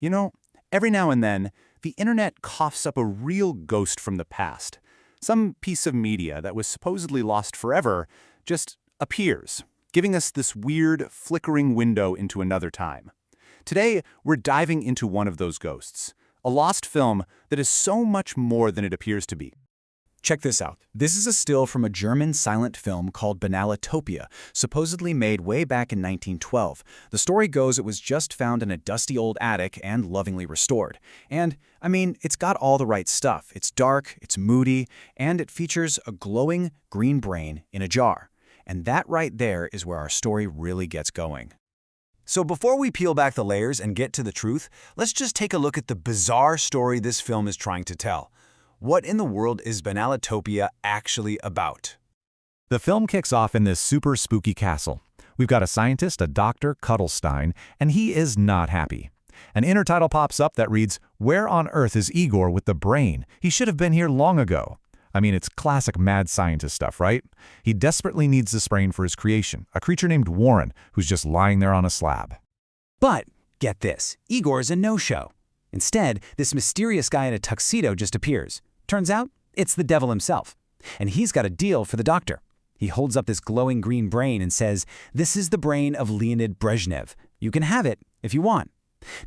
You know, every now and then, the internet coughs up a real ghost from the past. Some piece of media that was supposedly lost forever just appears, giving us this weird, flickering window into another time. Today, we're diving into one of those ghosts, a lost film that is so much more than it appears to be. Check this out. This is a still from a German silent film called Banalotopia, supposedly made way back in 1912. The story goes it was just found in a dusty old attic and lovingly restored. And, I mean, it's got all the right stuff. It's dark, it's moody, and it features a glowing green brain in a jar. And that right there is where our story really gets going. So before we peel back the layers and get to the truth, let's just take a look at the bizarre story this film is trying to tell. What in the world is Banalotopia actually about? The film kicks off in this super spooky castle. We've got a scientist, a Dr. Cuddlestein, and he is not happy. An inner title pops up that reads, "Where on earth is Igor with the brain? He should have been here long ago." I mean, it's classic mad scientist stuff, right? He desperately needs this brain for his creation, a creature named Warren, who's just lying there on a slab. But, get this, Igor's a no-show. Instead, this mysterious guy in a tuxedo just appears. Turns out, it's the devil himself. And he's got a deal for the doctor. He holds up this glowing green brain and says, "This is the brain of Leonid Brezhnev. You can have it if you want."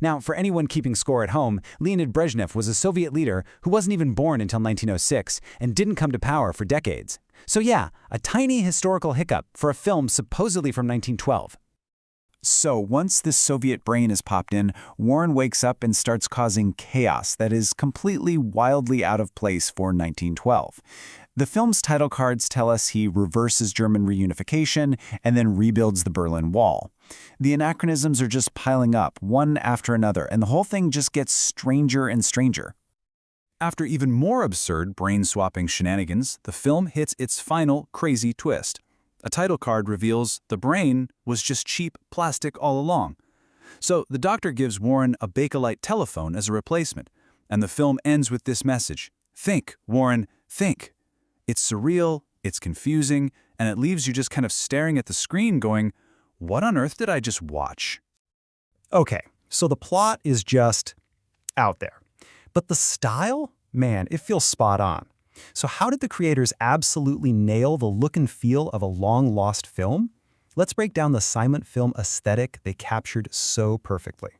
Now, for anyone keeping score at home, Leonid Brezhnev was a Soviet leader who wasn't even born until 1906 and didn't come to power for decades. So yeah, a tiny historical hiccup for a film supposedly from 1912. So once this Soviet brain is popped in, Warren wakes up and starts causing chaos that is completely wildly out of place for 1912. The film's title cards tell us he reverses German reunification and then rebuilds the Berlin Wall. The anachronisms are just piling up, one after another, and the whole thing just gets stranger and stranger. After even more absurd brain-swapping shenanigans, the film hits its final crazy twist. A title card reveals the brain was just cheap plastic all along. So the doctor gives Warren a Bakelite telephone as a replacement, and the film ends with this message: "Think, Warren, think." It's surreal, it's confusing, and it leaves you just kind of staring at the screen going, what on earth did I just watch? Okay, so the plot is just out there. But the style? Man, it feels spot on. So how did the creators absolutely nail the look and feel of a long-lost film? Let's break down the silent film aesthetic they captured so perfectly.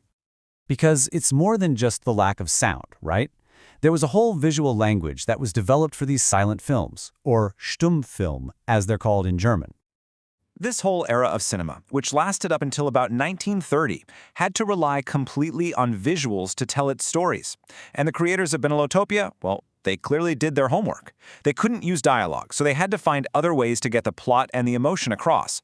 Because it's more than just the lack of sound, right? There was a whole visual language that was developed for these silent films, or Stummfilm, as they're called in German. This whole era of cinema, which lasted up until about 1930, had to rely completely on visuals to tell its stories. And the creators of Banalotopia, well, they clearly did their homework. They couldn't use dialogue, so they had to find other ways to get the plot and the emotion across.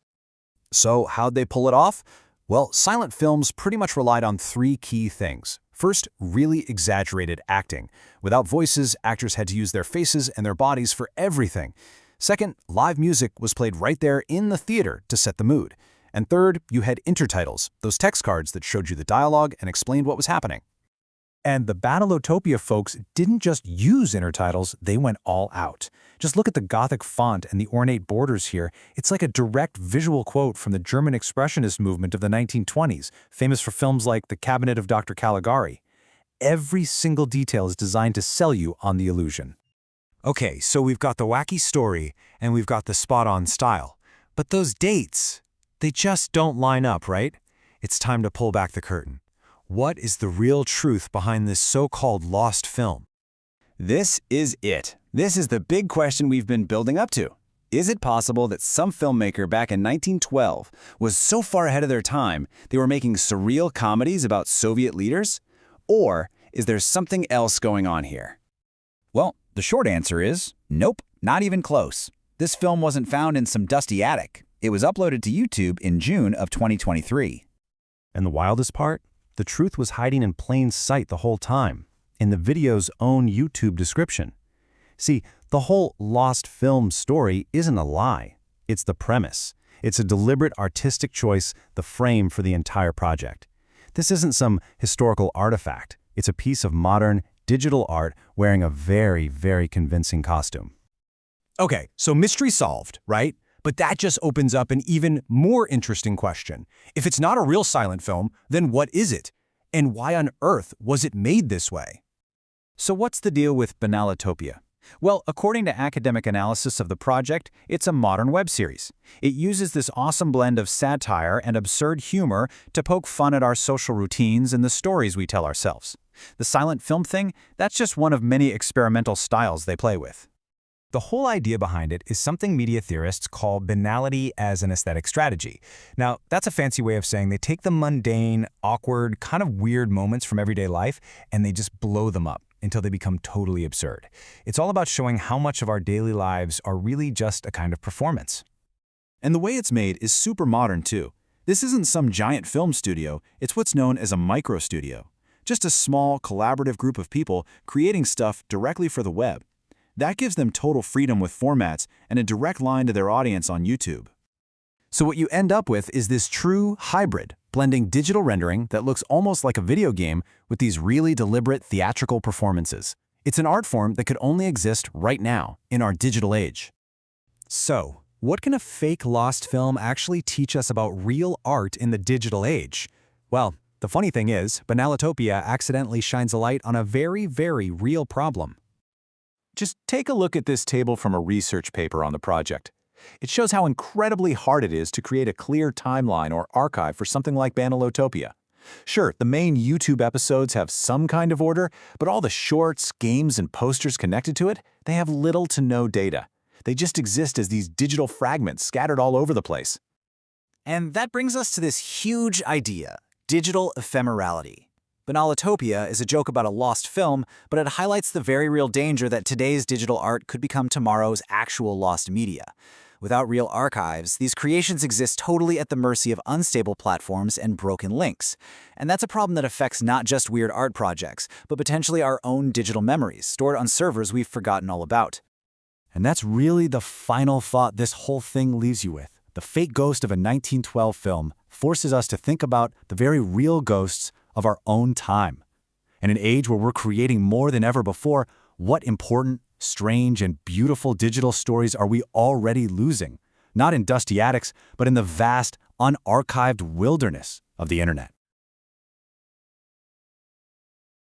So how'd they pull it off? Well, silent films pretty much relied on three key things. First, really exaggerated acting. Without voices, actors had to use their faces and their bodies for everything. Second, live music was played right there in the theater to set the mood. And third, you had intertitles, those text cards that showed you the dialogue and explained what was happening. And the Banalotopia folks didn't just use intertitles, they went all out. Just look at the Gothic font and the ornate borders here. It's like a direct visual quote from the German Expressionist movement of the 1920s, famous for films like The Cabinet of Dr. Caligari. Every single detail is designed to sell you on the illusion. Okay, so we've got the wacky story and we've got the spot-on style. But those dates, they just don't line up, right? It's time to pull back the curtain. What is the real truth behind this so-called lost film? This is it. This is the big question we've been building up to. Is it possible that some filmmaker back in 1912 was so far ahead of their time they were making surreal comedies about Soviet leaders? Or is there something else going on here? Well, the short answer is nope, not even close. This film wasn't found in some dusty attic. It was uploaded to YouTube in June of 2023. And the wildest part? The truth was hiding in plain sight the whole time, in the video's own YouTube description. See, the whole lost film story isn't a lie. It's the premise. It's a deliberate artistic choice, the frame for the entire project. This isn't some historical artifact. It's a piece of modern, digital art wearing a very, very convincing costume. Okay, so mystery solved, right? But that just opens up an even more interesting question. If it's not a real silent film, then what is it? And why on earth was it made this way? So what's the deal with Banalotopia? Well, according to academic analysis of the project, it's a modern web series. It uses this awesome blend of satire and absurd humor to poke fun at our social routines and the stories we tell ourselves. The silent film thing, that's just one of many experimental styles they play with. The whole idea behind it is something media theorists call banality as an aesthetic strategy. Now, that's a fancy way of saying they take the mundane, awkward, kind of weird moments from everyday life and they just blow them up until they become totally absurd. It's all about showing how much of our daily lives are really just a kind of performance. And the way it's made is super modern too. This isn't some giant film studio, it's what's known as a micro studio. Just a small, collaborative group of people creating stuff directly for the web. That gives them total freedom with formats and a direct line to their audience on YouTube. So what you end up with is this true hybrid, blending digital rendering that looks almost like a video game with these really deliberate theatrical performances. It's an art form that could only exist right now, in our digital age. So, what can a fake lost film actually teach us about real art in the digital age? Well, the funny thing is, Banalotopia accidentally shines a light on a very, very real problem. Just take a look at this table from a research paper on the project. It shows how incredibly hard it is to create a clear timeline or archive for something like Banalotopia. Sure, the main YouTube episodes have some kind of order, but all the shorts, games, and posters connected to it, they have little to no data. They just exist as these digital fragments scattered all over the place. And that brings us to this huge idea, digital ephemerality. Banalotopia is a joke about a lost film, but it highlights the very real danger that today's digital art could become tomorrow's actual lost media. Without real archives, these creations exist totally at the mercy of unstable platforms and broken links. And that's a problem that affects not just weird art projects, but potentially our own digital memories, stored on servers we've forgotten all about. And that's really the final thought this whole thing leaves you with. The fake ghost of a 1912 film forces us to think about the very real ghosts of our own time. In an age where we're creating more than ever before, what important, strange, and beautiful digital stories are we already losing? Not in dusty attics, but in the vast, unarchived wilderness of the internet.